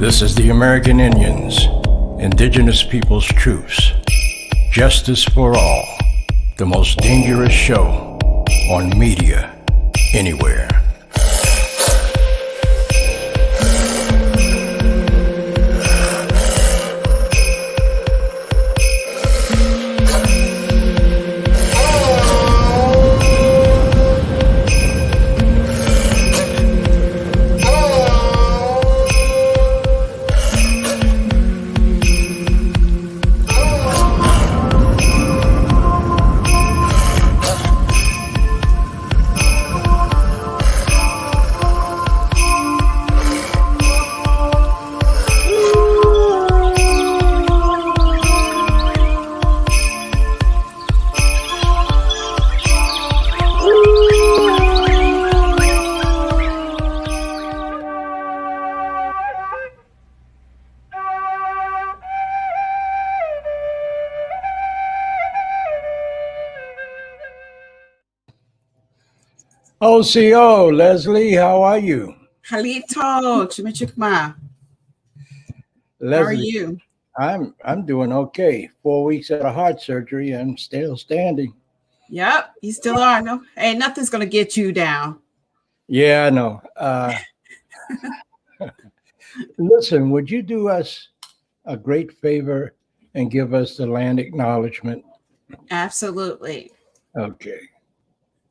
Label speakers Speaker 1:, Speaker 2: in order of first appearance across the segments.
Speaker 1: This is the American Indians, Indigenous Peoples Truths. Justice for all, the most dangerous show on media anywhere. OCO, Leslie, how are you?
Speaker 2: Halito, Chimichukma.
Speaker 1: Leslie,
Speaker 2: How are you?
Speaker 1: I'm doing okay. 4 weeks out of heart surgery and still standing.
Speaker 2: Yep, you still are. No, hey, nothing's gonna get you down.
Speaker 1: Yeah, I know. Listen, would you do us a great favor and give us the land acknowledgement?
Speaker 2: Absolutely.
Speaker 1: Okay.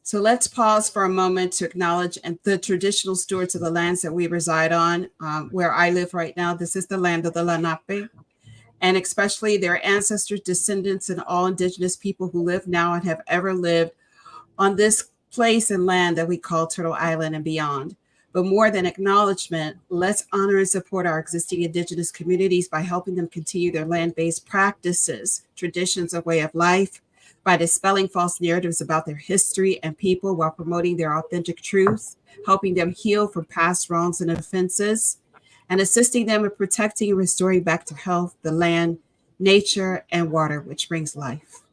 Speaker 2: So let's pause for a moment to acknowledge the traditional stewards of the lands that we reside on. Where I live right now, this is the land of the Lenape, and especially their ancestors, descendants, and all indigenous people who live now and have ever lived on this place and land that we call Turtle Island and beyond. But more than acknowledgement, let's honor and support our existing indigenous communities by helping them continue their land-based practices, traditions, and way of life, by dispelling false narratives about their history and people while promoting their authentic truths, helping them heal from past wrongs and offenses, and assisting them in protecting and restoring back to health the land, nature, and water, which brings life.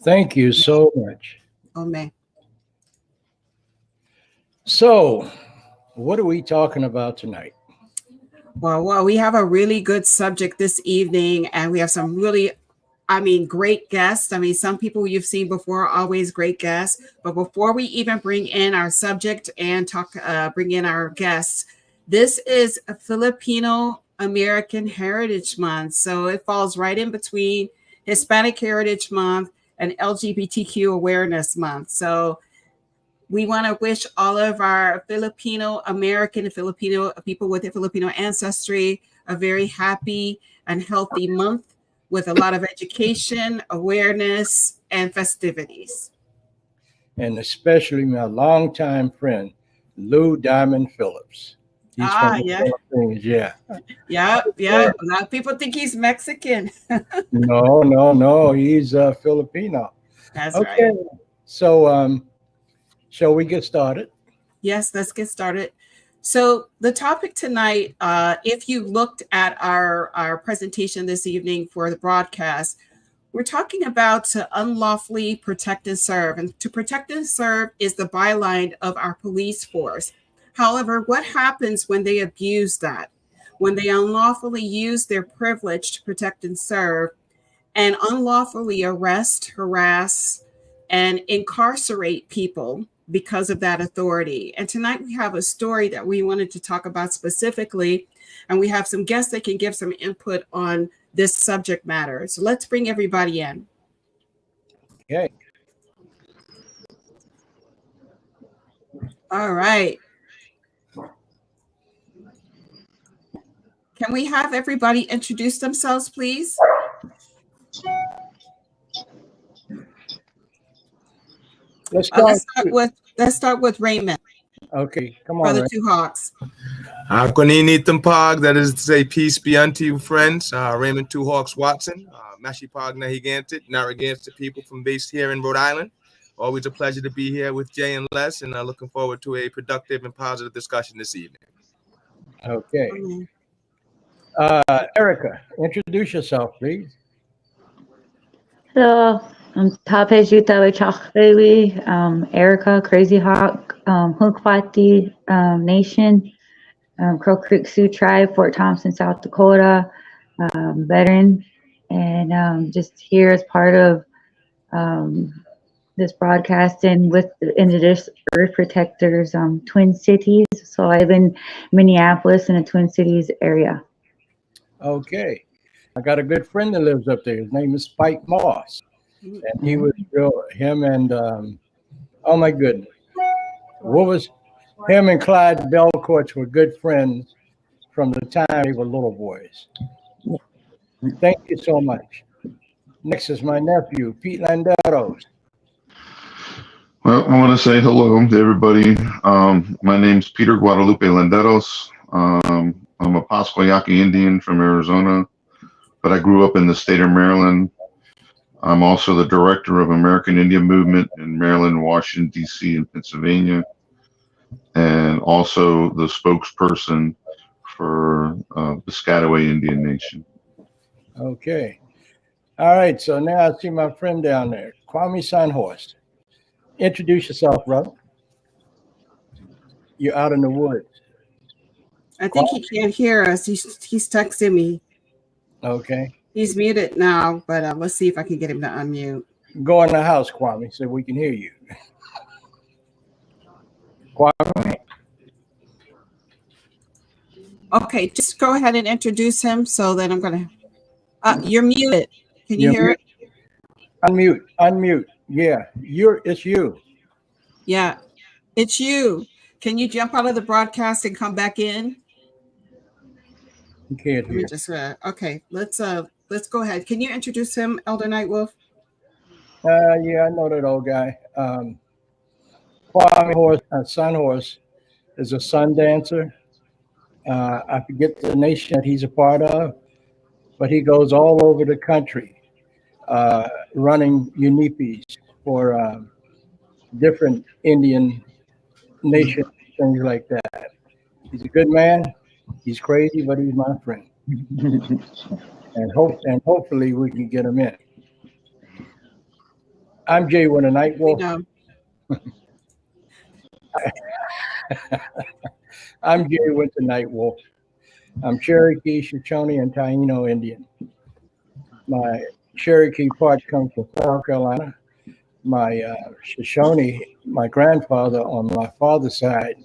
Speaker 1: Thank you so much.
Speaker 2: Amen.
Speaker 1: So, what are we talking about tonight?
Speaker 2: Well, we have a really good subject this evening, and we have some really great guests. Some people you've seen before, always great guests. But before we even bring in our subject and bring in our guests, this is a Filipino American Heritage Month. So it falls right in between Hispanic Heritage Month and LGBTQ Awareness Month. So we want to wish all of our Filipino American and Filipino people with a Filipino ancestry a very happy and healthy month, with a lot of education, awareness, and festivities.
Speaker 1: And especially my longtime friend, Lou Diamond Phillips. He's from the Philippines, yeah.
Speaker 2: Yeah. A lot of people think he's Mexican.
Speaker 1: No. He's Filipino.
Speaker 2: That's
Speaker 1: okay.
Speaker 2: Right.
Speaker 1: So, shall we get started?
Speaker 2: Yes, let's get started. So the topic tonight, if you looked at our presentation this evening for the broadcast, we're talking about to unlawfully protect and serve. And to protect and serve is the byline of our police force. However, what happens when they abuse that? When they unlawfully use their privilege to protect and serve and unlawfully arrest, harass, and incarcerate people because of that authority. And tonight we have a story that we wanted to talk about specifically, and we have some guests that can give some input on this subject matter. So let's bring everybody in.
Speaker 1: Okay.
Speaker 2: All right. Can we have everybody introduce themselves, please? Let's start with Raymond.
Speaker 1: Okay, come on.
Speaker 2: Brother Two Hawks.
Speaker 3: Pog, that is to say, peace be unto you, friends. Raymond Two Hawks Watson, Mashi Pog Nahigantit, Narragansett people from based here in Rhode Island. Always a pleasure to be here with Jay and Les, and looking forward to a productive and positive discussion this evening.
Speaker 1: Okay. Erica, introduce yourself, please.
Speaker 4: Hello, I'm Tape Jutawe Chakrewi, Erica, Crazy Hawk, Hunkwati Nation, Crow Creek Sioux Tribe, Fort Thompson, South Dakota, veteran, and just here as part of this broadcasting with the Indigenous Earth Protectors, Twin Cities. So I live in Minneapolis in the Twin Cities area.
Speaker 1: Okay. I got a good friend that lives up there. His name is Spike Moss. And he was him and, oh my goodness. What was him and Clyde Belcourts were good friends from the time they were little boys. Thank you so much. Next is my nephew, Pete Landeros.
Speaker 5: Well, I want to say hello to everybody. My name's Peter Guadalupe Landeros. I'm a Pasquayaki Indian from Arizona, but I grew up in the state of Maryland. I'm also the director of American Indian Movement in Maryland, Washington, D.C., and Pennsylvania, and also the spokesperson for Piscataway Indian Nation.
Speaker 1: Okay. All right. So now I see my friend down there, Kwame Sunhorse. Introduce yourself, brother. You're out in the woods.
Speaker 2: I think he can't hear us. He's texting me.
Speaker 1: Okay.
Speaker 2: He's muted now, but let's see if I can get him to unmute.
Speaker 1: Go in the house, Kwame, so we can hear you. Kwame.
Speaker 2: Okay, just go ahead and introduce him so that I'm going to... you're muted. Can you hear it?
Speaker 1: Unmute. Yeah, it's you.
Speaker 2: Yeah, it's you. Can you jump out of the broadcast and come back in?
Speaker 1: You can't hear.
Speaker 2: Okay, let's go ahead. Can you introduce him, Elder Nightwolf?
Speaker 1: Yeah, I know that old guy. Kwame Sunhorse is a sun dancer. I forget the nation that he's a part of, but he goes all over the country running UNIPIs for different Indian nations, things like that. He's a good man. He's crazy, but he's my friend. and hopefully we can get him in. I'm Jay Winter Nightwolf. I'm Jay Winter Nightwolf. I'm Cherokee, Shoshone, and Taino Indian. My Cherokee part comes from South Carolina. My Shoshone, my grandfather on my father's side,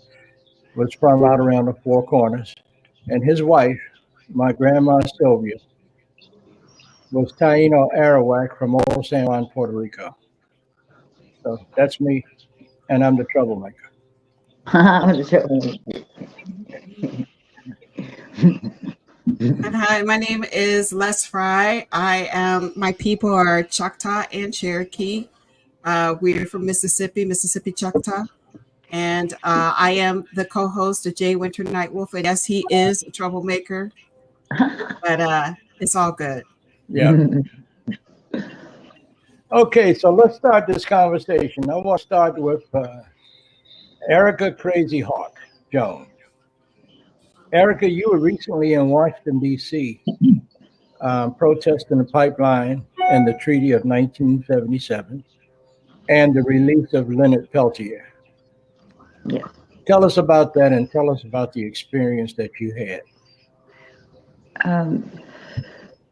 Speaker 1: was from out around the Four Corners. And his wife, my grandma Sylvia, was Taino Arawak from Old San Juan, Puerto Rico. So that's me, and I'm the troublemaker.
Speaker 2: And hi, my name is Les Fry. My people are Choctaw and Cherokee. We're from Mississippi Choctaw. And I am the co-host of Jay Winter Nightwolf. And yes, he is a troublemaker, but it's all good.
Speaker 1: Yeah. Okay, so let's start this conversation. I want to start with Erica Crazy Hawk Jones. Erica, you were recently in Washington, D.C., protesting the pipeline and the Treaty of 1977 and the release of Leonard Peltier.
Speaker 4: Yeah.
Speaker 1: Tell us about that and tell us about the experience that you had.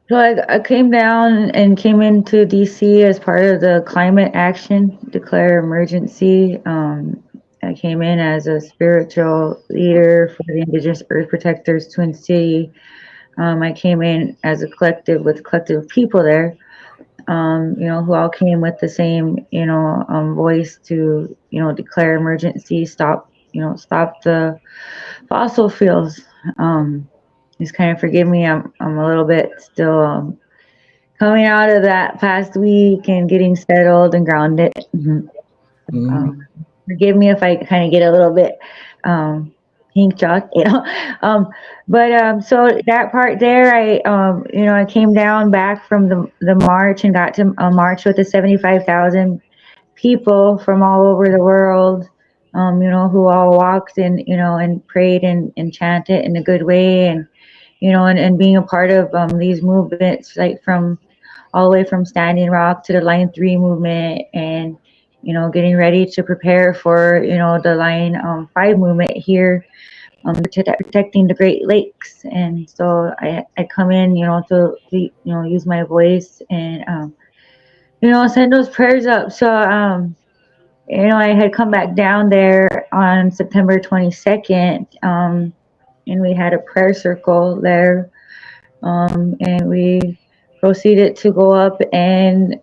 Speaker 4: So I came down and came into DC as part of the climate action, declare emergency. I came in as a spiritual leader for the Indigenous Earth Protectors, Twin City. I came in as a collective with collective people there, who all came with the same, voice to, declare emergency, stop the fossil fuels. Just kind of forgive me. I'm a little bit still coming out of that past week and getting settled and grounded. Forgive me if I kind of get a little bit pink chalk, so that part there, I came down back from the march and got to march with the 75,000 people from all over the world, who all walked and prayed and chanted in a good way, and and being a part of these movements, like from all the way from Standing Rock to the Line 3 movement, and getting ready to prepare for the Line 5 movement here protecting the Great Lakes. And so I come in, to use my voice and, send those prayers up. So, I had come back down there on September 22nd, and we had a prayer circle there, and we proceeded to go up and,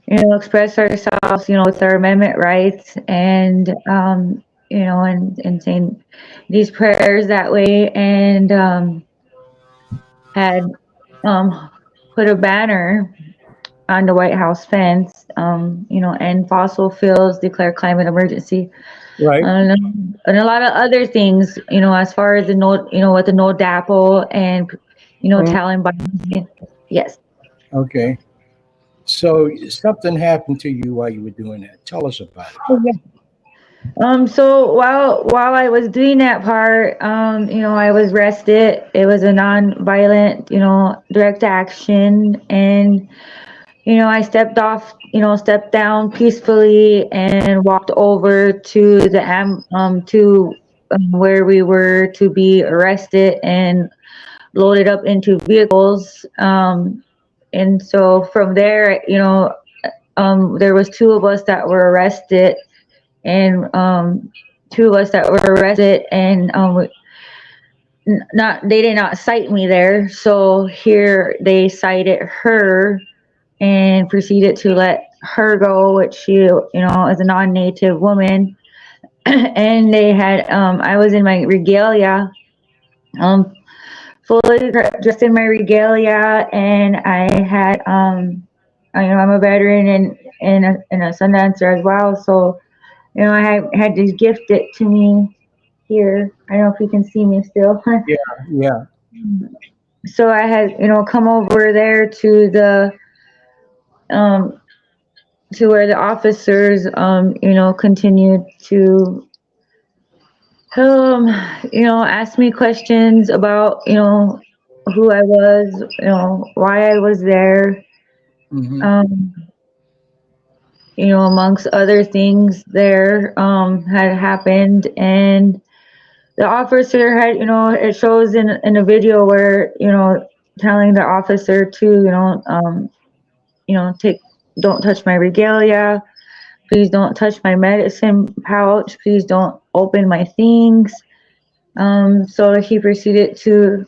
Speaker 4: express ourselves, with our amendment rights and, and saying these prayers that way, and had put a banner on the White House fence, end fossil fuels, declare climate emergency,
Speaker 1: Right.
Speaker 4: and a lot of other things, as far as the no, with the no DAPL and, Taliban. Yes.
Speaker 1: Okay. So something happened to you while you were doing that. Tell us about it.
Speaker 4: So while I was doing that part, I was arrested. It was a non-violent, direct action, and I stepped down peacefully and walked over to the where we were to be arrested and loaded up into vehicles. And so from there, there was two of us that were arrested, and they did not cite me there. So here they cited her and proceeded to let her go, which she, is a non-native woman. And they had, I was in my regalia, fully dressed in my regalia, and I had, I'm a veteran and a Sundancer as well. So, I had this gifted to me here. I don't know if you can see me still.
Speaker 1: Yeah.
Speaker 4: So I had, come over there to the, to where the officers, continued to, ask me questions about, who I was, why I was there, amongst other things there, had happened. And the officer had, it shows in a video where, telling the officer to, don't touch my regalia. Please don't touch my medicine pouch. Please don't open my things. So he proceeded to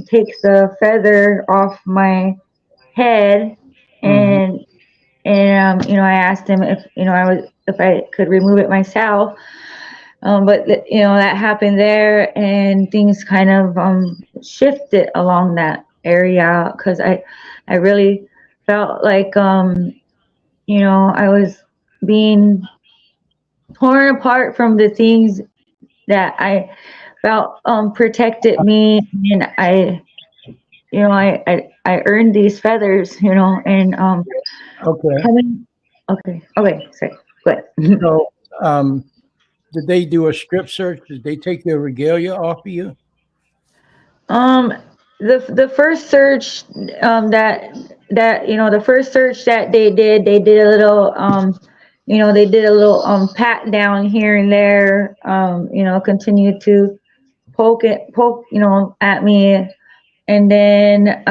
Speaker 4: take the feather off my head, and I asked him if if I could remove it myself. But that happened there, and things kind of shifted along that area, because I really felt like I was being torn apart from the things that I felt protected me, and I earned these feathers, and
Speaker 1: Okay.
Speaker 4: sorry, go ahead.
Speaker 1: So, did they do a strip search? Did they take your regalia off of you?
Speaker 4: The first search the first search that they did a little they did a little pat down here and there, continued to poke at me, and then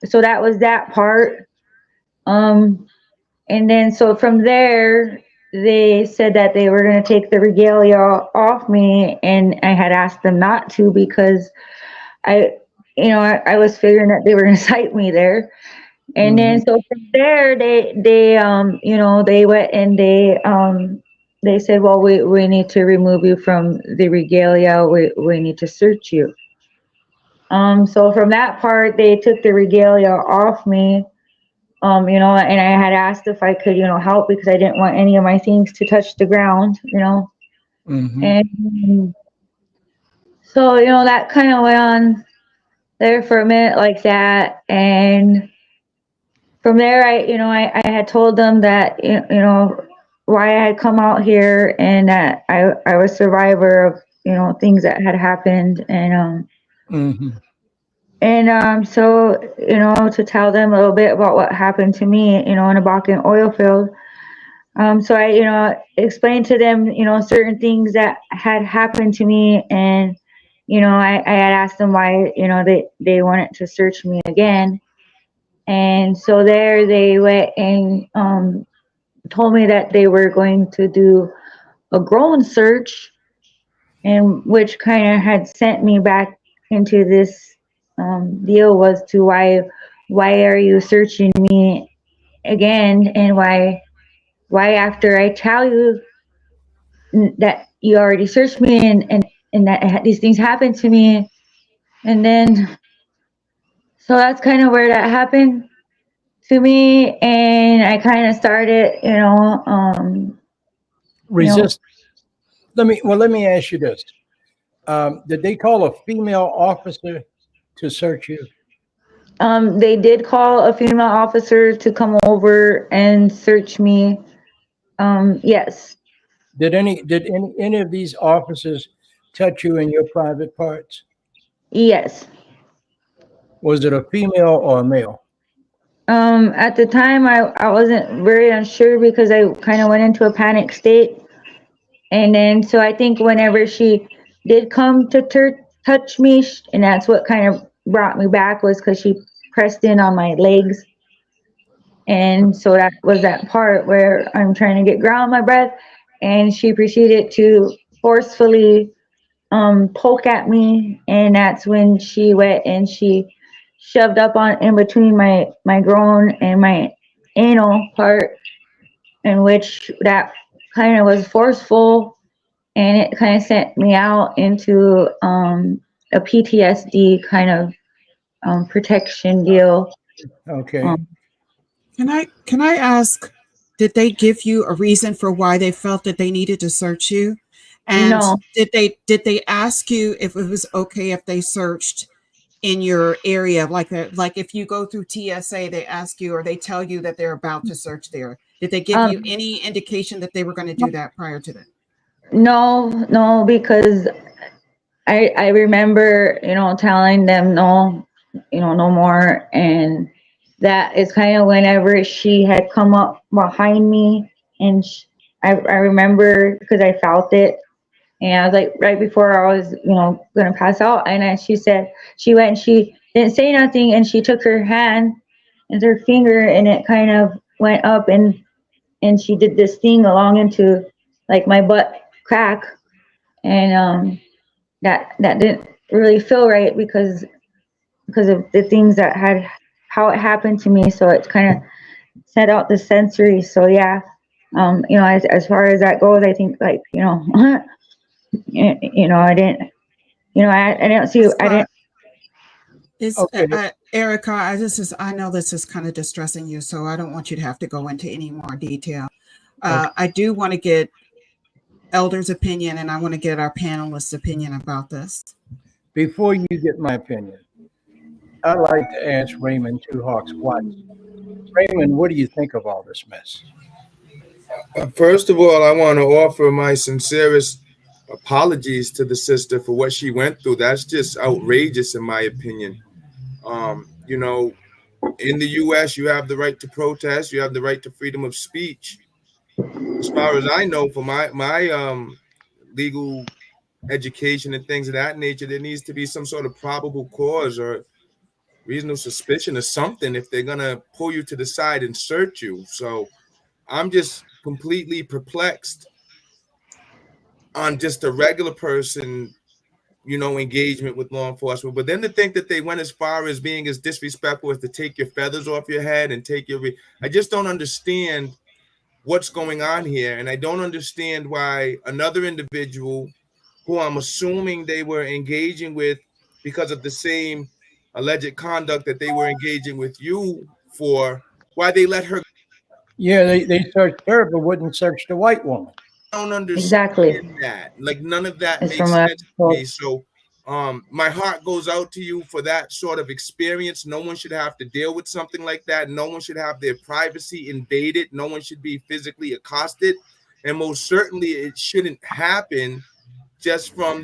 Speaker 4: so that was that part, and then so from there they said that they were going to take the regalia off me, and I had asked them not to, because I was figuring that they were going to cite me there. And then so from there they went and they said, well, we need to remove you from the regalia. We need to search you. So from that part, they took the regalia off me, and I had asked if I could, help, because I didn't want any of my things to touch the ground, and so, that kind of went on there for a minute like that. And from there, I had told them that, why I had come out here, and that I was a survivor of, things that had happened. And, so, to tell them a little bit about what happened to me, in a Bakken oil field, So I, explained to them, certain things that had happened to me, and I had asked them why, they wanted to search me again. And so there they went and told me that they were going to do a grown search, and which kind of had sent me back into this deal was to why are you searching me again, and why after I tell you that you already searched me, and that these things happened to me. And then so that's kind of where that happened to me, and I kind of started
Speaker 1: Resist. Let me ask you this. Did they call a female officer to search you?
Speaker 4: They did call a female officer to come over and search me. Yes.
Speaker 1: Did any of these officers touch you in your private parts?
Speaker 4: Yes.
Speaker 1: Was it a female or a male?
Speaker 4: At the time, I wasn't very unsure because I kind of went into a panic state. And then, so I think whenever she did come to touch me, and that's what kind of brought me back, was because she pressed in on my legs. And so that was that part where I'm trying to get ground on my breath, and she proceeded to forcefully poke at me, and that's when she went and she shoved up on in between my groin and my anal part, in which that kind of was forceful, and it kind of sent me out into a PTSD kind of protection deal.
Speaker 1: Okay.
Speaker 2: Can I ask, did they give you a reason for why they felt that they needed to search you? And
Speaker 4: No.
Speaker 2: did they ask you if it was okay if they searched in your area? Like if you go through TSA, they ask you, or they tell you that they're about to search there. Did they give you any indication that they were going to do that prior to that?
Speaker 4: No, because I remember, telling them no, no more. And that is kind of whenever she had come up behind me, and I remember because I felt it. And I was like, right before I was, going to pass out. And then she said, she went and she didn't say nothing. And she took her hand and her finger, and it kind of went up, and she did this thing along into like my butt crack. And that didn't really feel right because of the things that had, how it happened to me. So it kind of set out the sensory. So yeah, as far as that goes, I think like, I didn't, I didn't see, I didn't.
Speaker 2: Okay. Erica, I know this is kind of distressing you, so I don't want you to have to go into any more detail. Okay. I do want to get Elder's opinion, and I want to get our panelists' opinion about this.
Speaker 1: Before you get my opinion, I'd like to ask Raymond Two Hawks Watson. Raymond, what do you think of all this mess?
Speaker 3: First of all, I want to offer my sincerest apologies to the sister for what she went through. That's just outrageous, in my opinion. In the U.S., you have the right to protest. You have the right to freedom of speech. As far as I know, for my legal education and things of that nature, there needs to be some sort of probable cause or reasonable suspicion or something if they're going to pull you to the side and search you. So I'm just completely perplexed on just a regular person, engagement with law enforcement. But then to think that they went as far as being as disrespectful as to take your feathers off your head and take your, I just don't understand what's going on here. And I don't understand why another individual who I'm assuming they were engaging with because of the same alleged conduct that they were engaging with you for, why they let her.
Speaker 1: Yeah, they searched her, but wouldn't search the white woman.
Speaker 3: I don't understand that. Like, none of that makes sense to me. So my heart goes out to you for that sort of experience. No one should have to deal with something like that. No one should have their privacy invaded. No one should be physically accosted. And most certainly it shouldn't happen just from,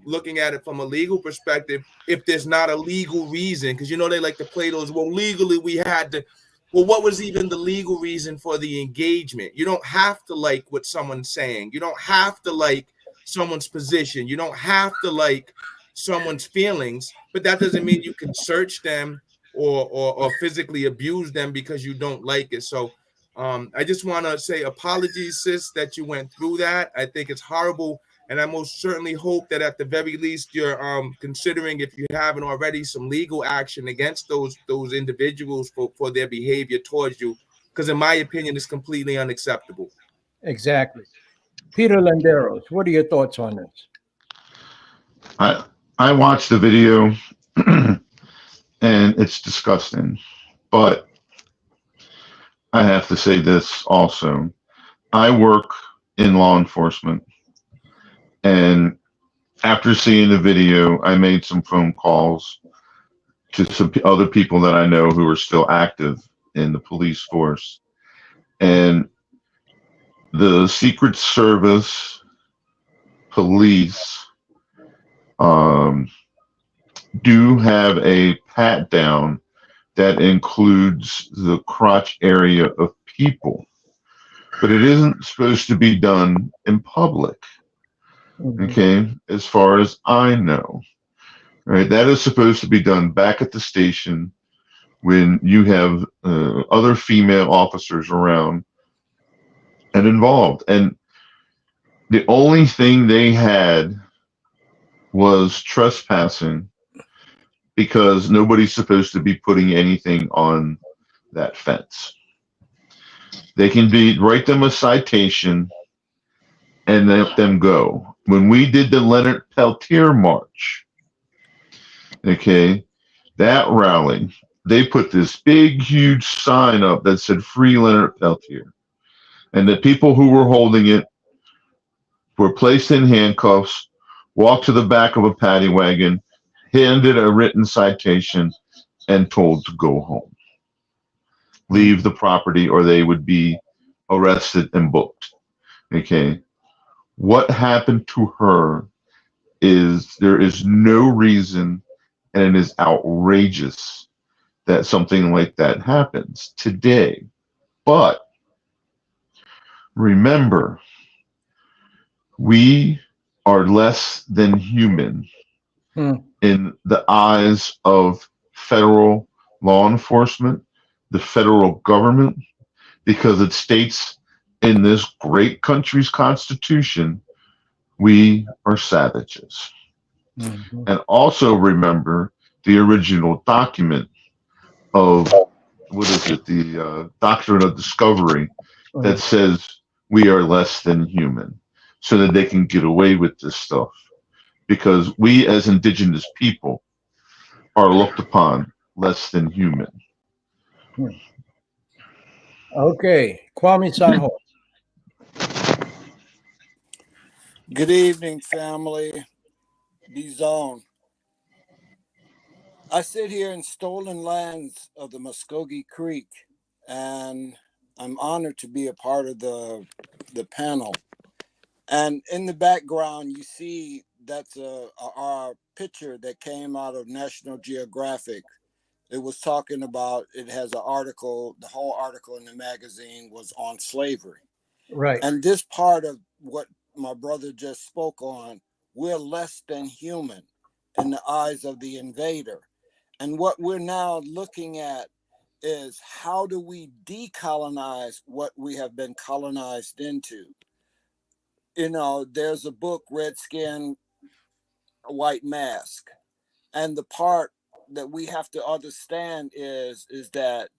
Speaker 3: looking at it from a legal perspective, if there's not a legal reason. Because, they like to play those, well, legally we had to. well, what was even the legal reason for the engagement? You don't have to like what someone's saying. You don't have to like someone's position. You don't have to like someone's feelings, but that doesn't mean you can search them or physically abuse them because you don't like it. So I just want to say apologies, sis, that you went through that. I think it's horrible. And I most certainly hope that at the very least you're considering, if you haven't already, some legal action against those individuals for their behavior towards you, because in my opinion, it's completely unacceptable.
Speaker 1: Exactly. Peter Landeros, what are your thoughts on this?
Speaker 5: I watched the video and it's disgusting, but I have to say this also. I work in law enforcement, and after seeing the video, I made some phone calls to some other people that I know who are still active in the police force. And the Secret Service, police, do have a pat down that includes the crotch area of people, but it isn't supposed to be done in public. Okay, as far as I know, right? That is supposed to be done back at the station when you have other female officers around and involved. And the only thing they had was trespassing, because nobody's supposed to be putting anything on that fence. They can write them a citation and let them go. When we did the Leonard Peltier march, okay, that rally, they put this big, huge sign up that said "Free Leonard Peltier," and the people who were holding it were placed in handcuffs, walked to the back of a paddy wagon, handed a written citation, and told to go home, leave the property, or they would be arrested and booked. Okay, what happened to her is there is no reason, and it is outrageous that something like that happens today. But remember, we are less than human in the eyes of federal law enforcement, the federal government, because it states in this great country's constitution, we are savages. And also remember the original document of, what is it, the Doctrine of Discovery, that says we are less than human, so that they can get away with this stuff. Because we as indigenous people are looked upon less than human.
Speaker 1: Okay, KWAME Sanho.
Speaker 6: Good evening, family. B-Zone. I sit here in stolen lands of the Muskogee Creek, and I'm honored to be a part of the panel. And in the background, you see that's our picture that came out of National Geographic. It was talking about, it has an article, the whole article in the magazine was on slavery.
Speaker 1: Right.
Speaker 6: And this part of what my brother just spoke on, we're less than human in the eyes of the invader. And what we're now looking at is, how do we decolonize what we have been colonized into? You know, there's a book, Red Skin, White Mask. And the part that we have to understand is that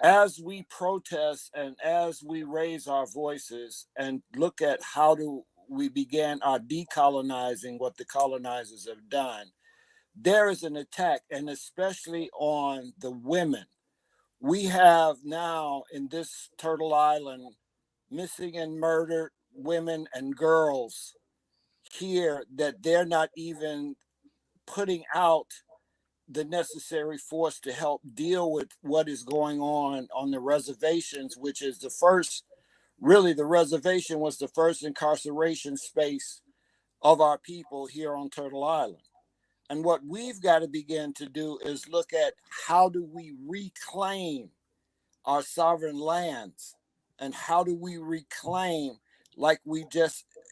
Speaker 6: as we protest and as we raise our voices and look at how do we begin our decolonizing what the colonizers have done, there is an attack, and especially on the women. We have now in this Turtle Island missing and murdered women and girls here that they're not even putting out the necessary force to help deal with what is going on the reservations, which is the first, really the reservation was the first incarceration space of our people here on Turtle Island. And what we've got to begin to do is look at how do we reclaim our sovereign lands, and how do we reclaim, like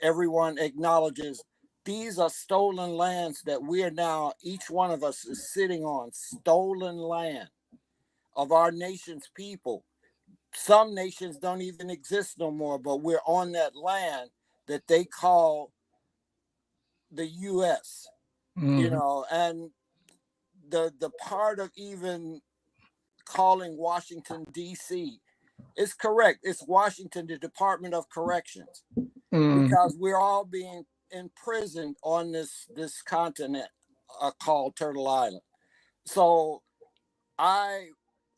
Speaker 6: everyone acknowledges, these are stolen lands that we are now, each one of us is sitting on stolen land of our nation's people. Some nations don't even exist no more, but we're on that land that they call the U.S. You know, and the part of even calling Washington, D.C. is correct. It's Washington, the Department of Corrections, because we're all being imprisoned on this continent called Turtle Island. So I,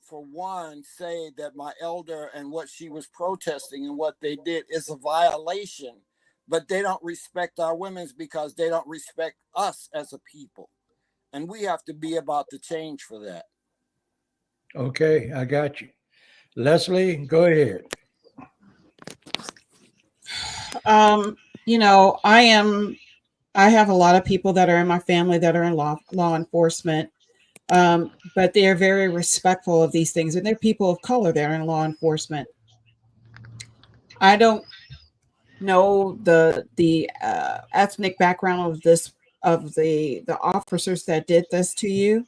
Speaker 6: for one, say that my elder and what she was protesting and what they did is a violation, but they don't respect our women's because they don't respect us as a people. And we have to be about the change for that.
Speaker 1: Okay, I got you. Leslie, go ahead.
Speaker 2: You know, I have a lot of people that are in my family that are in law enforcement, but they are very respectful of these things, and they're people of color that are in law enforcement. I don't know the ethnic background of the officers that did this to you,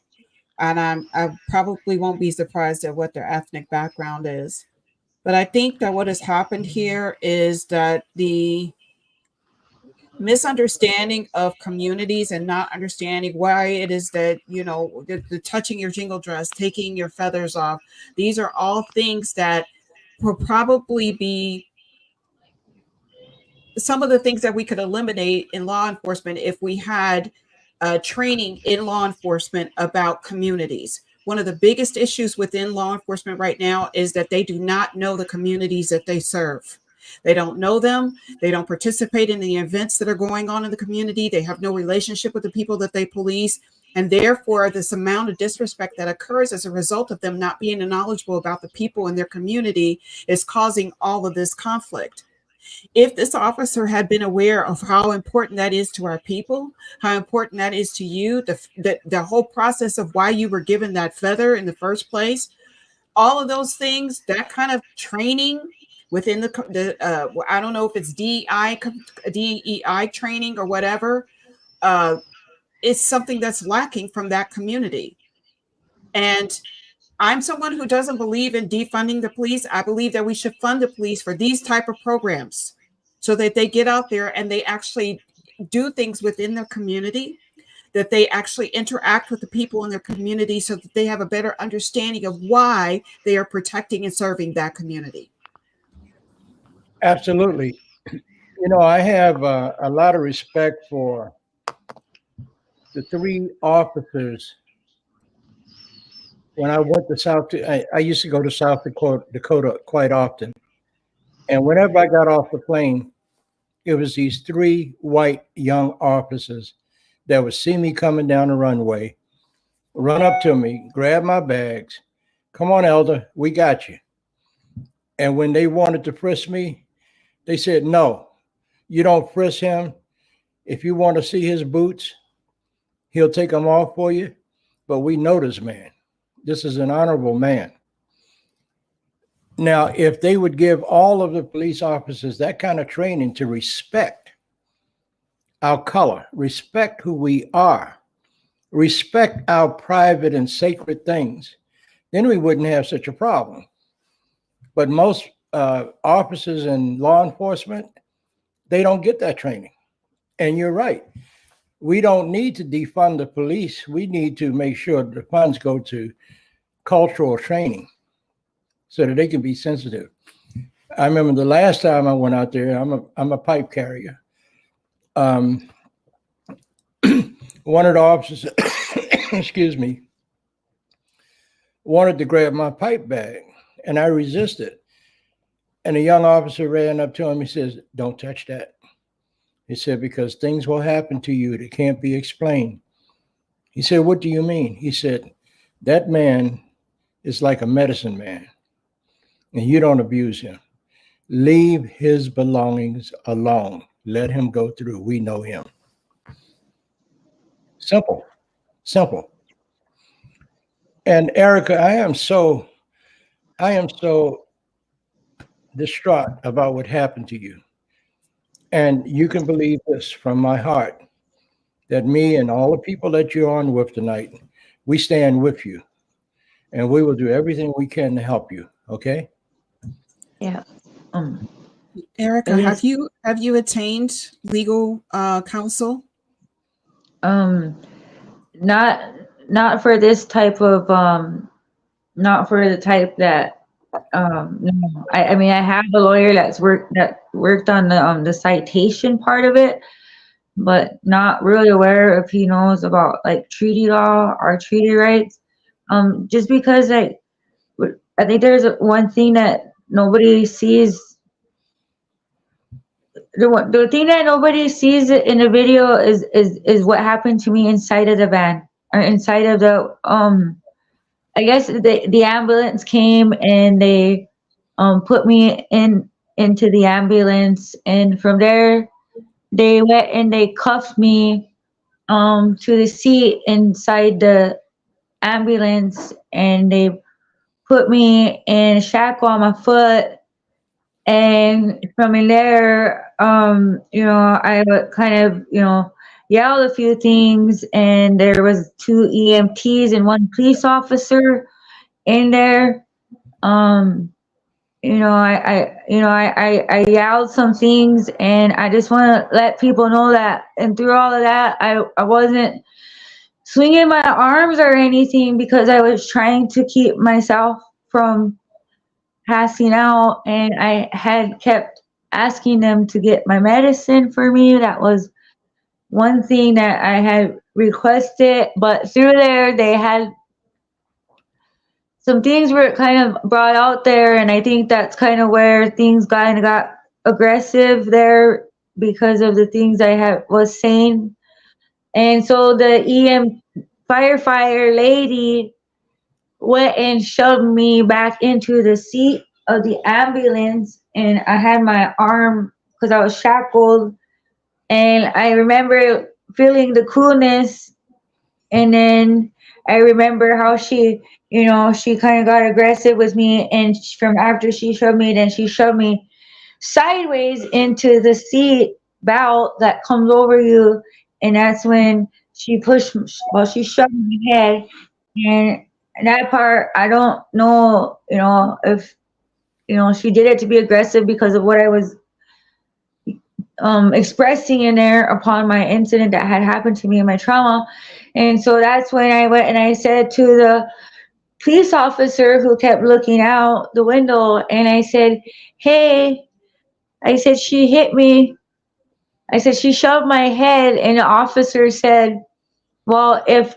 Speaker 2: and I probably won't be surprised at what their ethnic background is. But I think that what has happened here is that the misunderstanding of communities and not understanding why it is that, you know, the touching your jingle dress, taking your feathers off, these are all things that will probably be some of the things that we could eliminate in law enforcement if we had training in law enforcement about communities. One of the biggest issues within law enforcement right now is that they do not know the communities that they serve. They don't know them. They don't participate in the events that are going on in the community. They have no relationship with the people that they police. And therefore, this amount of disrespect that occurs as a result of them not being knowledgeable about the people in their community is causing all of this conflict. If this officer had been aware of how important that is to our people, how important that is to you, the whole process of why you were given that feather in the first place, all of those things, that kind of training within I don't know if it's DEI training or whatever, is something that's lacking from that community. And I'm someone who doesn't believe in defunding the police. I believe that we should fund the police for these type of programs so that they get out there and they actually do things within their community, that they actually interact with the people in their community so that they have a better understanding of why they are protecting and serving that community.
Speaker 1: Absolutely. You know, I have a lot of respect for the three officers. When I went to I used to go to South Dakota quite often. And whenever I got off the plane, it was these three white young officers that would see me coming down the runway, run up to me, grab my bags. Come on, Elder, we got you. And when they wanted to frisk me, they said, no, you don't frisk him. If you want to see his boots, he'll take them off for you. But we know this man. This is an honorable man. Now, if they would give all of the police officers that kind of training to respect our color, respect who we are, respect our private and sacred things, then we wouldn't have such a problem. But most officers in law enforcement, they don't get that training. And you're right. We don't need to defund the police. We need to make sure the funds go to cultural training so that they can be sensitive. I remember the last time I went out there, I'm a pipe carrier. One of the officers, excuse me, wanted to grab my pipe bag, and I resisted. And a young officer ran up to him. He says, don't touch that. He said, because things will happen to you that can't be explained. He said, what do you mean? He said, that man is like a medicine man, and you don't abuse him. Leave his belongings alone. Let him go through. We know him. Simple. Simple. And Erica, I am so distraught about what happened to you. And you can believe this from my heart, that me and all the people that you're on with tonight, we stand with you. And we will do everything we can to help you. Okay?
Speaker 4: Yeah.
Speaker 2: Erica,
Speaker 4: Yes.
Speaker 2: have you attained legal counsel?
Speaker 4: Not for this type of not for the type that no. I mean, I have a lawyer that worked on the citation part of it, but not really aware if he knows about like treaty law or treaty rights. Just because I think there's one thing that nobody sees. The thing that nobody sees in the video is what happened to me inside of the van, or inside of the I guess the ambulance came and they put me into the ambulance, and from there they went and they cuffed me to the seat inside the ambulance, and they put me in a shackle on my foot. And from in there, I would kind of, yelled a few things, and there was 2 EMTs and 1 police officer in there. I yelled some things, and I just want to let people know that. And through all of that, I wasn't swinging my arms or anything, because I was trying to keep myself from passing out, and I had kept asking them to get my medicine for me. That was one thing that I had requested, but through there they had some things were kind of brought out there, and I think that's kind of where things kind of got aggressive there because of the things I was saying. And so the firefighter lady went and shoved me back into the seat of the ambulance, and I had my arm, because I was shackled, and I remember feeling the coolness. And then I remember how she kind of got aggressive with me, and from after she shoved me, then she shoved me sideways into the seat belt that comes over you, and that's when she shoved my head. And that part, I don't know, if, she did it to be aggressive because of what I was expressing in there upon my incident that had happened to me and my trauma. And so that's when I went and I said to the police officer who kept looking out the window, and I said, hey, I said, she hit me. I said, she shoved my head. And the officer said, well, if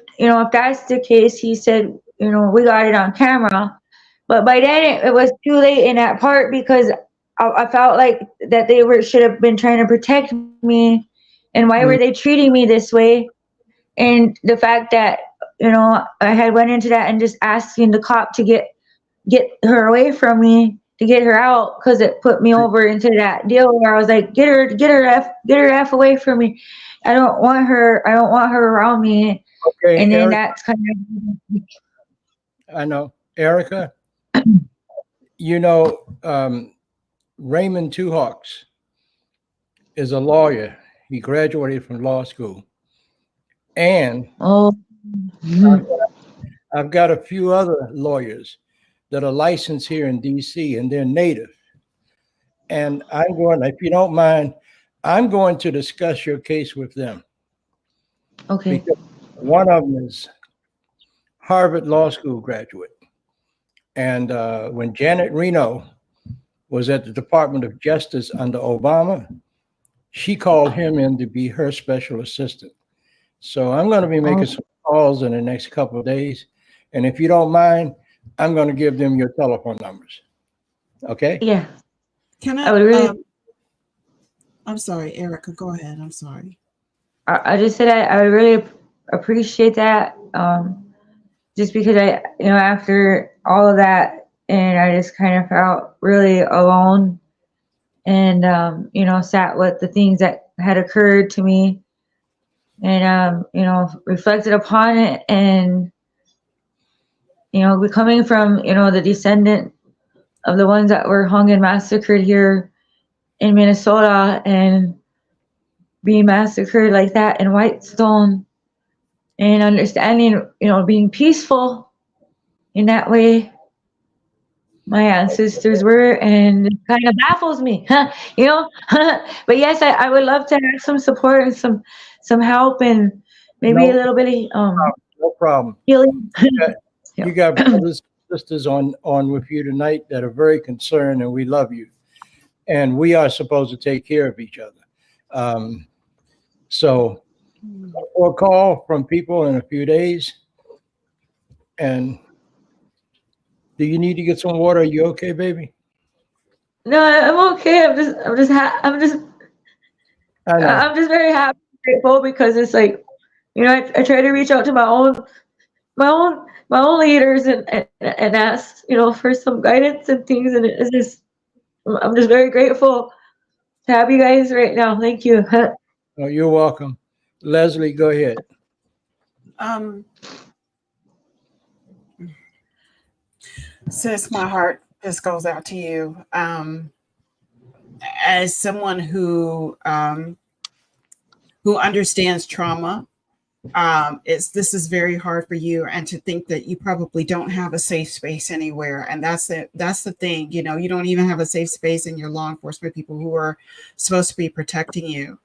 Speaker 4: that's the case, he said, we got it on camera. But by then it was too late in that part, because I felt like that they should have been trying to protect me. And why were they treating me this way? And the fact that, I had went into that and just asking the cop to get her away from me, to get her out, because it put me over into that deal where I was like, get her F away from me. I don't want her around me.
Speaker 1: Okay,
Speaker 4: And then
Speaker 1: Erica,
Speaker 4: that's kind of,
Speaker 1: I know. Erica, Raymond Two Hawks is a lawyer. He graduated from law school. And I've got a few other lawyers that are licensed here in DC, and they're native. And if you don't mind, I'm going to discuss your case with them.
Speaker 4: okay.
Speaker 1: Because one of them is Harvard Law School graduate. And when Janet Reno was at the Department of Justice under Obama, she called him in to be her special assistant. So I'm going to be making some calls in the next couple of days. And if you don't mind, I'm going to give them your telephone numbers. Okay?
Speaker 4: Yeah.
Speaker 2: Can
Speaker 4: I would really,
Speaker 2: I'm sorry, Erica, go ahead. I'm sorry.
Speaker 4: I just said I would really appreciate that. Just because after all of that, and I just kind of felt really alone, and sat with the things that had occurred to me. and reflected upon it, and we're coming from the descendant of the ones that were hung and massacred here in Minnesota, and being massacred like that in Whitestone, and understanding being peaceful in that way my ancestors were, and it kind of baffles me, but yes, I would love to have some support and some help, and maybe a
Speaker 1: No,
Speaker 4: little bit of
Speaker 1: no problem.
Speaker 4: healing.
Speaker 1: You got brothers and sisters on with you tonight that are very concerned, and we love you. And we are supposed to take care of each other. So we'll call from people in a few days. And do you need to get some water? Are you okay, baby?
Speaker 4: No, I'm okay.
Speaker 1: I know.
Speaker 4: I'm just very happy, grateful, because it's like, I try to reach out to my own leaders and ask, for some guidance and things, and it's just, I'm just very grateful to have you guys right now. Thank you.
Speaker 1: Oh, you're welcome. Leslie, go ahead.
Speaker 2: Sis, my heart just goes out to you. As someone who understands trauma, this is very hard for you, and to think that you probably don't have a safe space anywhere. And that's the thing, you don't even have a safe space in your law enforcement people who are supposed to be protecting you.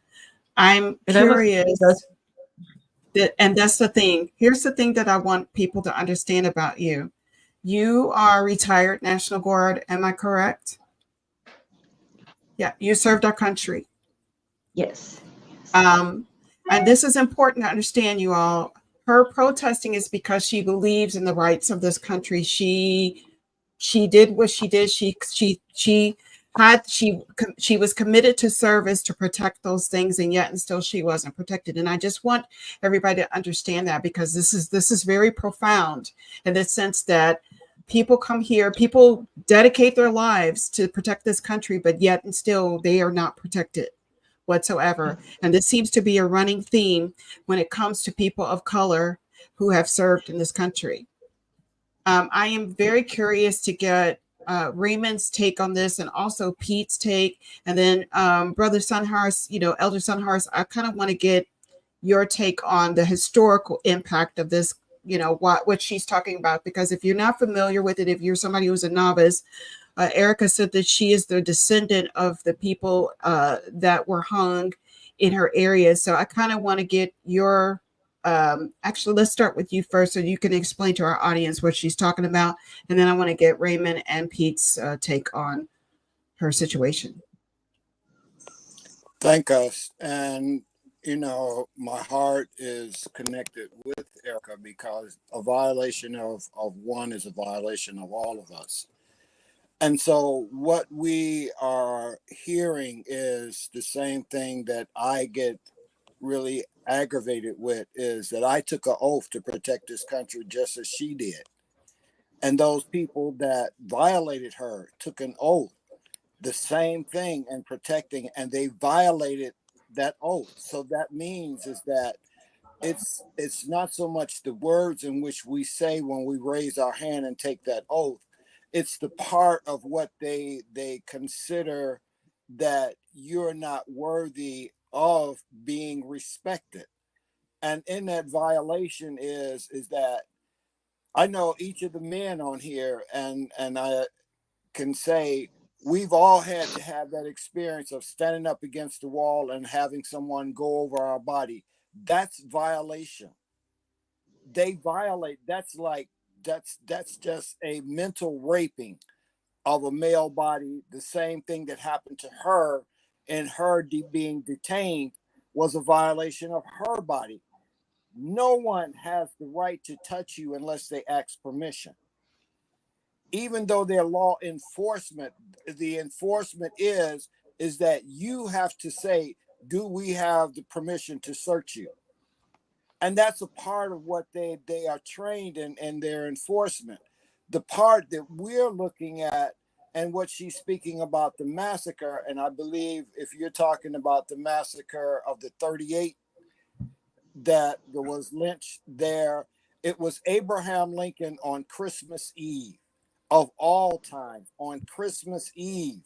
Speaker 2: I'm curious. And that's the thing. Here's the thing that I want people to understand about you. You are retired National Guard. Am I correct? Yeah. You served our country.
Speaker 4: Yes.
Speaker 2: And this is important to understand, you all. Her protesting is because she believes in the rights of this country. She did what she did. She was committed to service to protect those things, and yet and still she wasn't protected. And I just want everybody to understand that, because this is very profound in the sense that people come here, people dedicate their lives to protect this country, but yet and still they are not protected whatsoever. And this seems to be a running theme when it comes to people of color who have served in this country. I am very curious to get Raymond's take on this, and also Pete's take, and then Brother Sunhurst, Elder Sunhurst, I kind of want to get your take on the historical impact of this, what she's talking about, because if you're not familiar with it, if you're somebody who's a novice, Erica said that she is the descendant of the people that were hung in her area. So I kind of want to get your actually, let's start with you first, so you can explain to our audience what she's talking about, and then I want to get Raymond and Pete's take on her situation.
Speaker 6: Thank us. And my heart is connected with Erica, because a violation of one is a violation of all of us. And so what we are hearing is the same thing that I get really aggravated with, is that I took an oath to protect this country just as she did. And those people that violated her took an oath, the same thing, and protecting, and they violated that oath. So that means is that it's not so much the words in which we say when we raise our hand and take that oath. It's the part of what they consider that you're not worthy of being respected. And in that violation is that I know each of the men on here, and I can say we've all had to have that experience of standing up against the wall and having someone go over our body. That's violation. They violate. That's just a mental raping of a male body. The same thing that happened to her, and her being detained, was a violation of her body. No one has the right to touch you unless they ask permission. Even though they're law enforcement, the enforcement is that you have to say, do we have the permission to search you? And that's a part of what they are trained in their enforcement. The part that we're looking at, and what she's speaking about, the massacre, and I believe if you're talking about the massacre of the 38 that was lynched there. It was Abraham Lincoln on Christmas Eve, of all time, on Christmas Eve,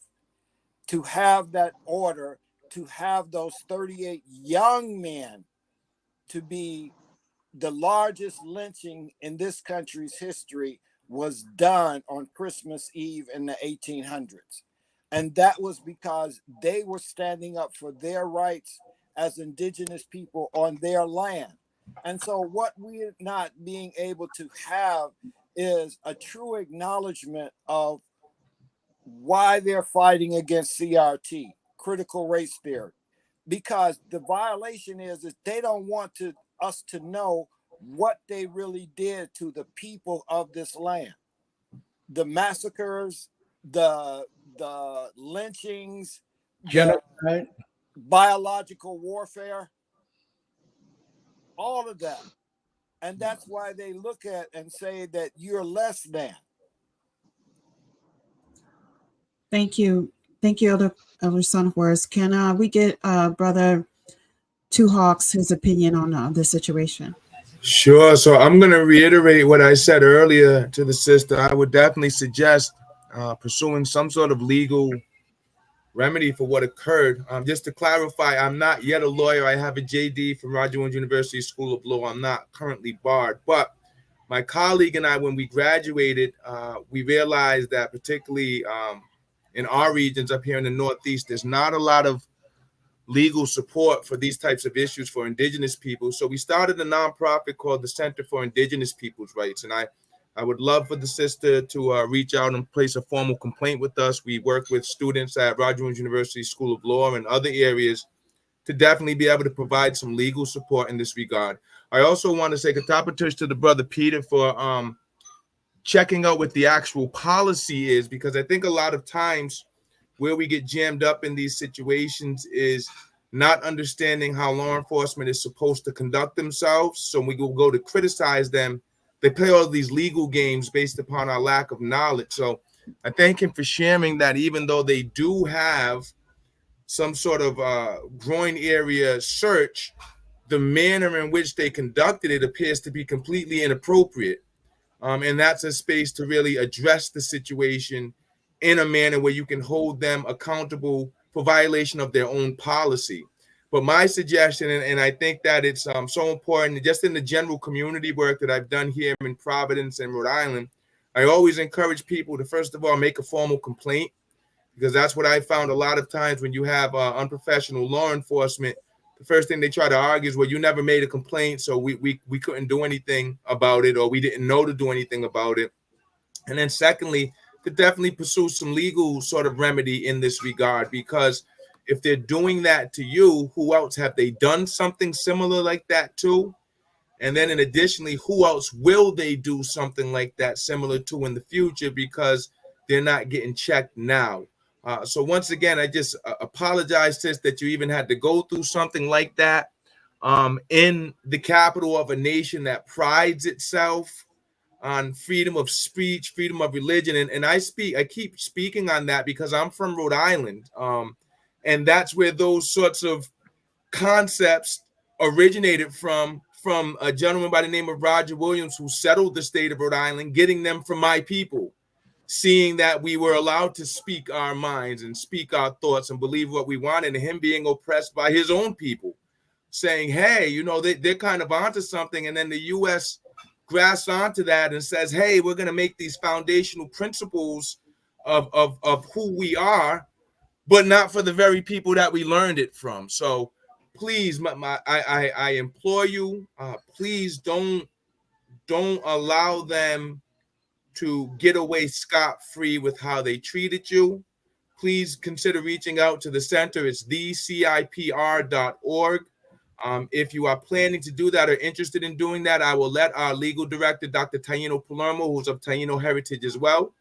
Speaker 6: to have that order, to have those 38 young men to be the largest lynching in this country's history was done on Christmas Eve in the 1800s. And that was because they were standing up for their rights as indigenous people on their land. And so what we're not being able to have is a true acknowledgement of why they're fighting against CRT, critical race theory, because the violation is they don't want us to know what they really did to the people of this land. The massacres, the lynchings,
Speaker 1: Genocide.
Speaker 6: the biological warfare, all of that. And that's why they look at and say that you're less than.
Speaker 2: Thank you. Thank you, Elder Son of Words. Can we get Brother Two Hawks his opinion on the situation?
Speaker 3: Sure. So I'm going to reiterate what I said earlier to the sister. I would definitely suggest pursuing some sort of legal remedy for what occurred. Just to clarify, I'm not yet a lawyer. I have a JD from Roger Williams University School of Law. I'm not currently barred, but my colleague and I, when we graduated, we realized that particularly in our regions up here in the Northeast, there's not a lot of legal support for these types of issues for indigenous people. So we started a nonprofit called the Center for Indigenous Peoples' Rights. And I would love for the sister to reach out and place a formal complaint with us. We work with students at Roger Williams University School of Law and other areas to definitely be able to provide some legal support in this regard. I also want to say katapatush to the brother Peter for checking out what the actual policy is, because I think a lot of times where we get jammed up in these situations is not understanding how law enforcement is supposed to conduct themselves. So when we go to criticize them, they play all these legal games based upon our lack of knowledge. So I thank him for sharing that even though they do have some sort of groin area search, the manner in which they conducted it appears to be completely inappropriate. And that's a space to really address the situation in a manner where you can hold them accountable for violation of their own policy. But my suggestion, and I think that it's so important, just in the general community work that I've done here in Providence and Rhode Island, I always encourage people to, first of all, make a formal complaint, because that's what I found a lot of times when you have unprofessional law enforcement. The first thing they try to argue is, well, you never made a complaint, so we couldn't do anything about it, or we didn't know to do anything about it. And then secondly, to definitely pursue some legal sort of remedy in this regard, because if they're doing that to you, who else have they done something similar like that to? And then in additionally, who else will they do something like that similar to in the future, because they're not getting checked now? So once again, I just apologize, sis, that you even had to go through something like that in the capital of a nation that prides itself on freedom of speech, freedom of religion. And I keep speaking on that because I'm from Rhode Island. And that's where those sorts of concepts originated from a gentleman by the name of Roger Williams, who settled the state of Rhode Island, getting them from my people, seeing that we were allowed to speak our minds and speak our thoughts and believe what we wanted, and him being oppressed by his own people, saying, hey, you know, they're kind of onto something. And then the U.S. grasps onto that and says, hey, we're going to make these foundational principles of who we are, but not for the very people that we learned it from. So please, I implore you, please don't allow them to get away scot-free with how they treated you. Please consider reaching out to the center. It's thecipr.org. If you are planning to do that or interested in doing that, I will let our legal director, Dr. TAINO Palermo, who's of TAINO heritage as well,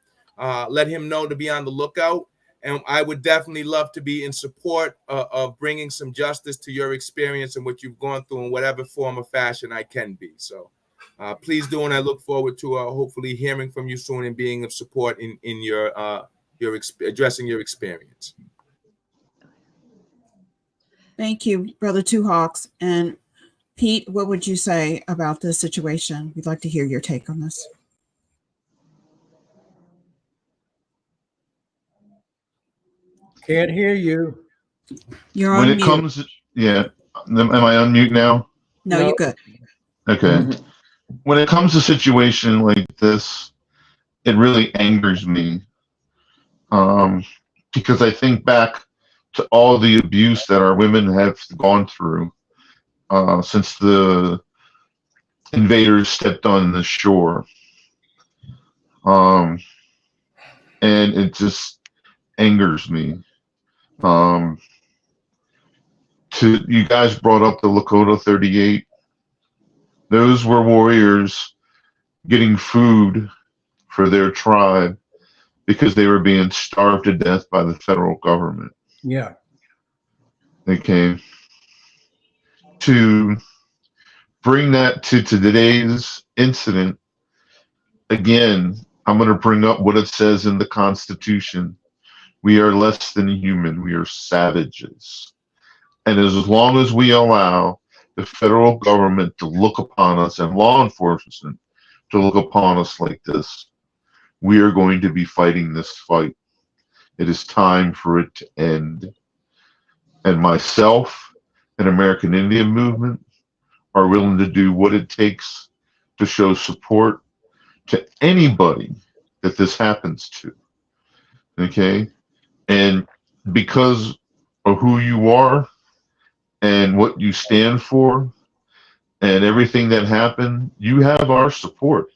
Speaker 3: let him know to be on the lookout. And I would definitely love to be in support of bringing some justice to your experience and what you've gone through in whatever form or fashion I can be. So please do, and I look forward to hopefully hearing from you soon and being of support in your addressing your experience.
Speaker 2: Thank you, Brother Two Hawks. And Pete, what would you say about this situation? We'd like to hear your take on this.
Speaker 1: Can't hear you.
Speaker 2: You're
Speaker 5: When
Speaker 2: on
Speaker 5: it
Speaker 2: mute.
Speaker 5: comes, yeah, am I on mute now?
Speaker 2: No,
Speaker 1: No.
Speaker 2: you're good.
Speaker 5: Okay. When it comes to a situation like this, it really angers me, because I think back to all the abuse that our women have gone through since the invaders stepped on the shore. And it just angers me. You guys brought up the Lakota 38. Those were warriors getting food for their tribe because they were being starved to death by the federal government.
Speaker 1: Yeah.
Speaker 5: Okay. To bring that to today's incident, again, I'm going to bring up what it says in the Constitution. We are less than human. We are savages. And as long as we allow the federal government to look upon us and law enforcement to look upon us like this, we are going to be fighting this fight. It is time for it to end. And myself and American Indian Movement are willing to do what it takes to show support to anybody that this happens to. Okay? And because of who you are and what you stand for and everything that happened, you have our support.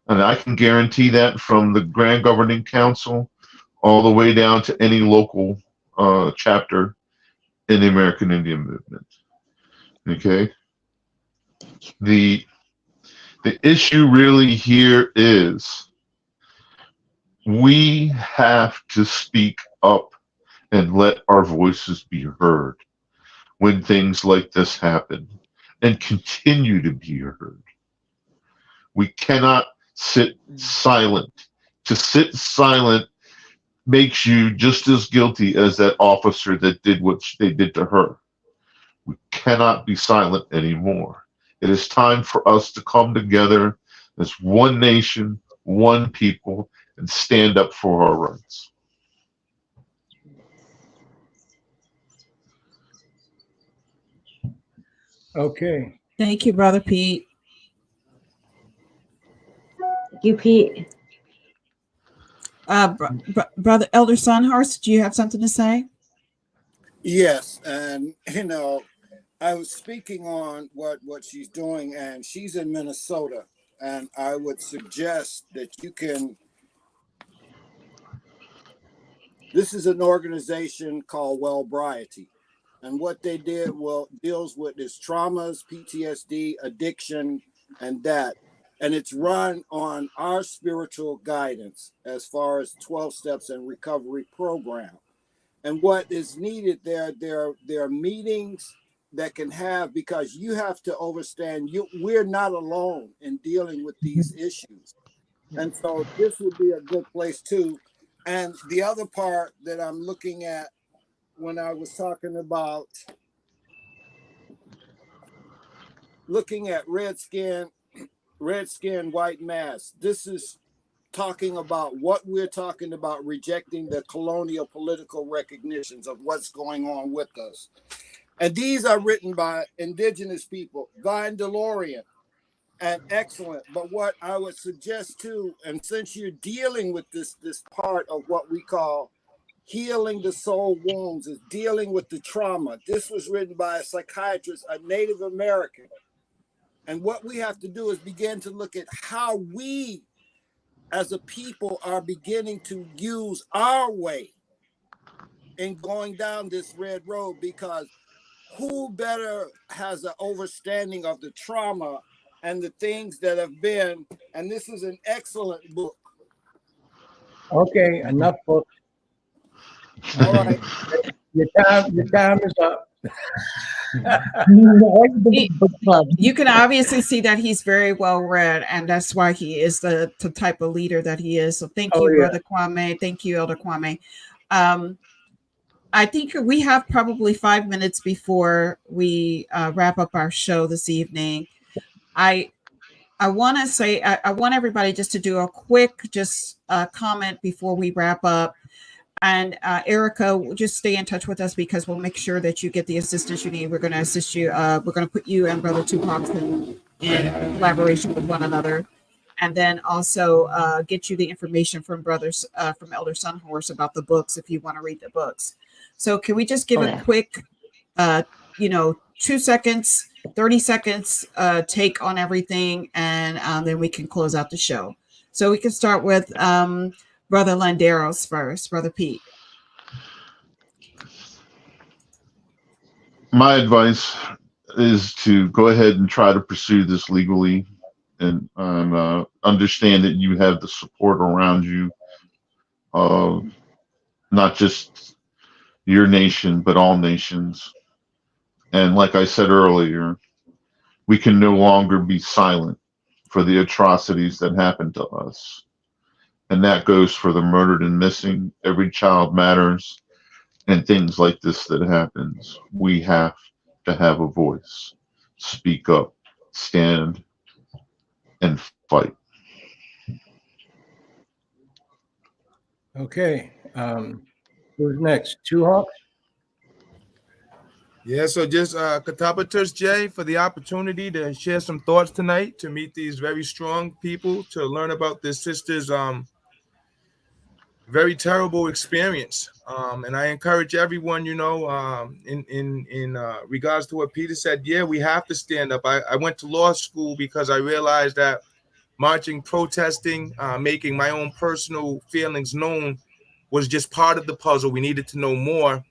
Speaker 5: And I can guarantee that from the Grand Governing Council all the way down to any local chapter in the American Indian Movement. Okay? The issue really here is we have to speak up and let our voices be heard when things like this happen and continue to be heard. We cannot sit silent. To sit silent makes you just as guilty as that officer that did what they did to her. We cannot be silent anymore. It is time for us to come together as one nation, one people, and stand up for our rights.
Speaker 1: Okay.
Speaker 2: Thank you, Brother Pete.
Speaker 4: Thank you, Pete.
Speaker 2: Brother Elder Sunhurst, do you have something to say?
Speaker 6: Yes, and I was speaking on what she's doing, and she's in Minnesota, and I would suggest that you can. This is an organization called Wellbriety, and what they did deals with is traumas, PTSD, addiction, and that. And it's run on our spiritual guidance as far as 12 steps and recovery program. And what is needed there are meetings that can have, because you have to understand we're not alone in dealing with these issues. And so this would be a good place too. And the other part that I'm looking at when I was talking about looking at red skin, white mask, this is talking about what we're talking about, rejecting the colonial political recognitions of what's going on with us. And these are written by indigenous people, Vine DeLorean, and excellent. But what I would suggest too, and since you're dealing with this part of what we call healing the soul wounds, is dealing with the trauma. This was written by a psychiatrist, a Native American. And what we have to do is begin to look at how we as a people are beginning to use our way in going down this red road, because who better has an understanding of the trauma and the things that have been, and this is an excellent book.
Speaker 1: Okay, enough books.
Speaker 6: All right.
Speaker 1: Your time is up.
Speaker 4: Book club.
Speaker 2: You can obviously see that he's very well read, and that's why he is the type of leader that he is. So thank you,
Speaker 1: yeah.
Speaker 2: Brother Kwame. Thank you, Elder Kwame. I think we have probably 5 minutes before we wrap up our show this evening. I want to say, I want everybody just to do a quick comment before we wrap up. And Erica, just stay in touch with us because we'll make sure that you get the assistance you need. We're going to assist you. We're going to put you and Brother Tupac in collaboration with one another. And then also get you the information from brothers, from Elder Sunhorse about the books if you want to read the books. So can we just give a quick, 2 seconds, 30 seconds take on everything, and then we can close out the show. So we can start with Brother Landeros first, Brother Pete.
Speaker 5: My advice is to go ahead and try to pursue this legally, and understand that you have the support around you of not just your nation, but all nations. And like I said earlier, we can no longer be silent for the atrocities that happen to us. And that goes for the murdered and missing. Every child matters, and things like this that happens. We have to have a voice. Speak up, stand, and fight.
Speaker 1: Okay. Who's next? Two Hawks?
Speaker 3: Yeah, so just Katabatus Jay for the opportunity to share some thoughts tonight, to meet these very strong people, to learn about this sister's very terrible experience. And I encourage everyone, in regards to what Peter said, yeah, we have to stand up. I went to law school because I realized that marching, protesting, making my own personal feelings known was just part of the puzzle. We needed to know more.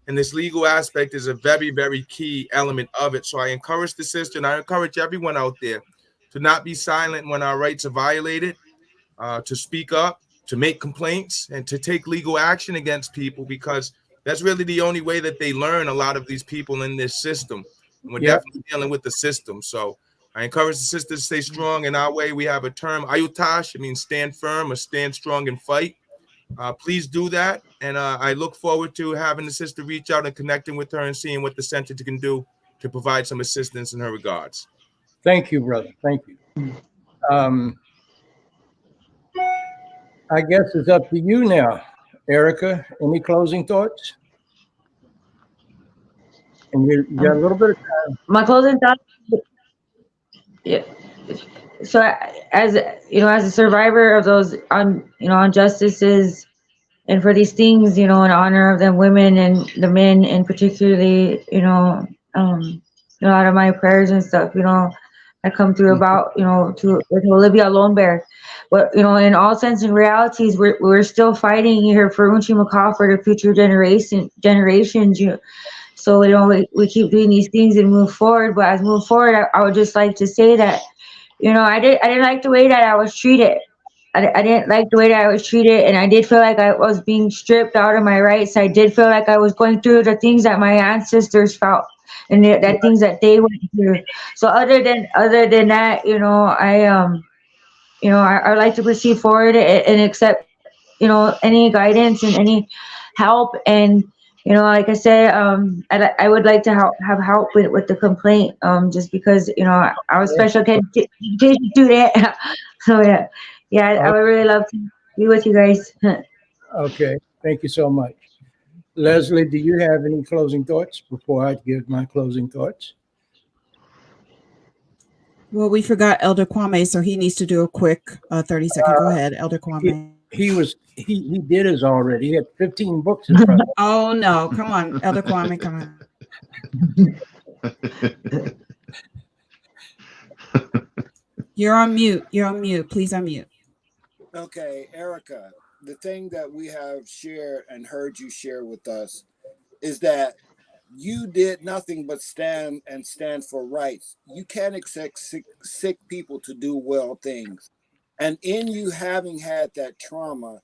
Speaker 3: And this legal aspect is a very, very key element of it. So I encourage the sister, and I encourage everyone out there to not be silent when our rights are violated, to speak up, to make complaints, and to take legal action against people, because that's really the only way that they learn, a lot of these people in this system. And we're definitely dealing with the system. So I encourage the sisters to stay strong. In our way, we have a term, ayutash. It means stand firm or stand strong and fight. Please do that. And I look forward to having the sister reach out and connecting with her and seeing what the center can do to provide some assistance in her regards.
Speaker 1: Thank you, brother. Thank you. I guess it's up to you now. Erica, any closing thoughts? And you got a little bit of time.
Speaker 4: My closing thoughts. Yeah. So as a survivor of those injustices, and for these things, in honor of them women and the men, and particularly, out of my prayers and stuff, that come through about, to Olivia Lone Bear. But, in all sense and realities, we're still fighting here for Unchi Maka, for the future generations, So, we keep doing these things and move forward. But as move forward, I would just like to say that, I didn't like the way that I was treated. I didn't like the way that I was treated, and I did feel like I was being stripped out of my rights. I did feel like I was going through the things that my ancestors felt, and that things that they went through. So other than that, I like to proceed forward and accept, any guidance and any help. And like I said, I would like to have help with the complaint, just because I was special education student. So yeah, I would really love to be with you guys.
Speaker 1: Okay, thank you so much. Leslie, do you have any closing thoughts before I give my closing thoughts?
Speaker 2: Well, we forgot Elder Kwame, so he needs to do a quick 30-second. Go ahead, Elder Kwame.
Speaker 1: He did his already. He had 15 books in front of him.
Speaker 2: Oh no, come on, Elder Kwame, come on. You're on mute. Please unmute.
Speaker 6: Okay, Erica, the thing that we have shared and heard you share with us is that you did nothing but stand for rights. You can't expect sick people to do well things. And in you having had that trauma,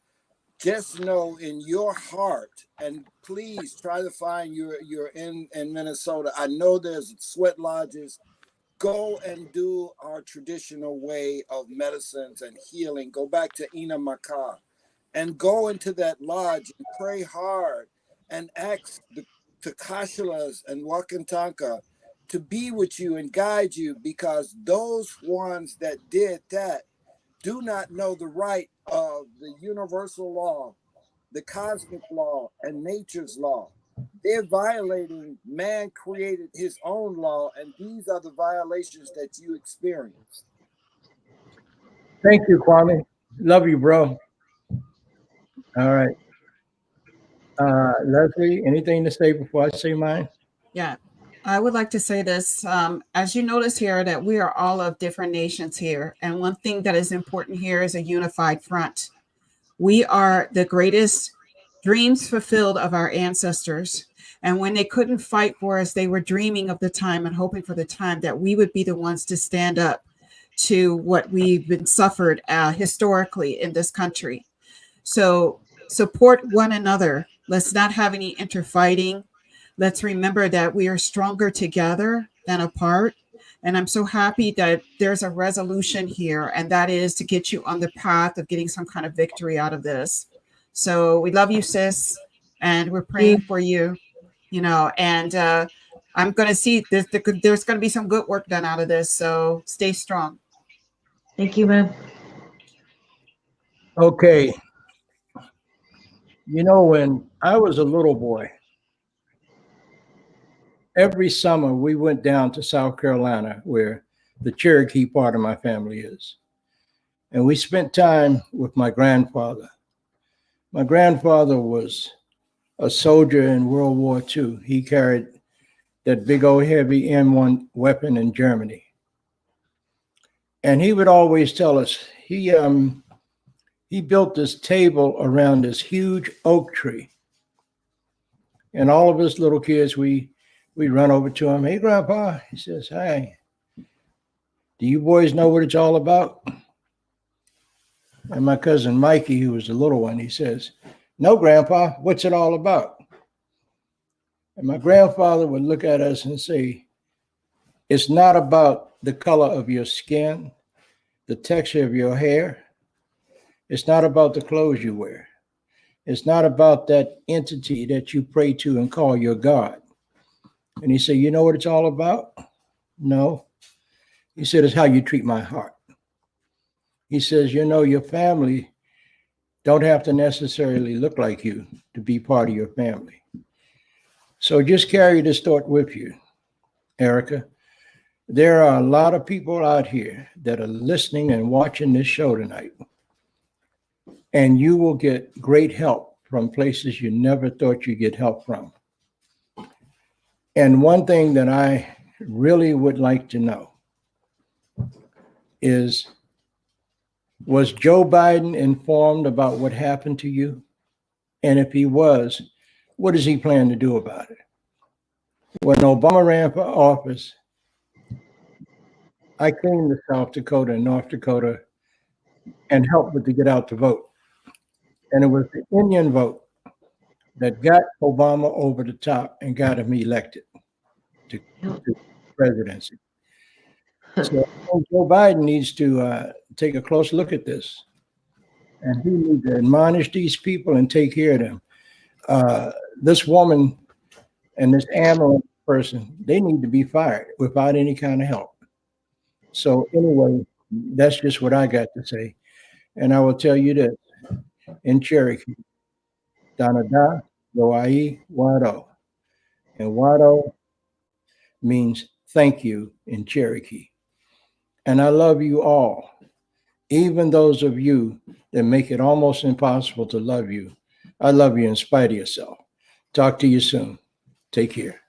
Speaker 6: just know in your heart, and please try to find you're in Minnesota. I know there's sweat lodges. Go and do our traditional way of medicines and healing. Go back to Ina Maka and go into that lodge and pray hard and ask the Takashilas and Wakantanka to be with you and guide you, because those ones that did that do not know the right of the universal law, the cosmic law, and nature's law. They're violating, man created his own law, and these are the violations that you experience.
Speaker 1: Thank you, Kwame. Love you, bro. All right. Leslie, anything to say before I say mine?
Speaker 2: Yeah, I would like to say this. As you notice here, that we are all of different nations here. And one thing that is important here is a unified front. We are the greatest dreams fulfilled of our ancestors. And when they couldn't fight for us, they were dreaming of the time and hoping for the time that we would be the ones to stand up to what we've been suffered historically in this country. So support one another. Let's not have any interfighting. Let's remember that we are stronger together than apart. And I'm so happy that there's a resolution here, and that is to get you on the path of getting some kind of victory out of this. So we love you, sis, and we're praying for you, you know, and I'm going to see there's going to be some good work done out of this. So stay strong.
Speaker 4: Thank you, ma'am.
Speaker 1: Okay. You know, when I was a little boy, every summer we went down to South Carolina, where the Cherokee part of my family is. And we spent time with my grandfather. My grandfather was a soldier in World War II. He carried that big old heavy M1 weapon in Germany. And he would always tell us, he built this table around this huge oak tree. And all of us little kids, we run over to him. Hey, Grandpa, he says, hi, do you boys know what it's all about? And my cousin Mikey, who was the little one, he says, no, Grandpa, what's it all about? And my grandfather would look at us and say, it's not about the color of your skin, the texture of your hair. It's not about the clothes you wear. It's not about that entity that you pray to and call your God. And he said, you know what it's all about? No. He said, it's how you treat my heart. He says, you know, your family don't have to necessarily look like you to be part of your family. So just carry this thought with you, Erica. There are a lot of people out here that are listening and watching this show tonight. And you will get great help from places you never thought you'd get help from. And one thing that I really would like to know is, was Joe Biden informed about what happened to you? And if he was, what does he plan to do about it? When Obama ran for office, I came to South Dakota and North Dakota and helped with to get out to vote. And it was the Indian vote that got Obama over the top and got him elected to presidency. So Joe Biden needs to take a close look at this. And he needs to admonish these people and take care of them. This woman and this ambulance person, they need to be fired without any kind of help. So anyway, that's just what I got to say. And I will tell you this, in Cherokee, Danada, Loai, Wado. And Wado means thank you in Cherokee. And I love you all, even those of you that make it almost impossible to love you. I love you in spite of yourself. Talk to you soon. Take care.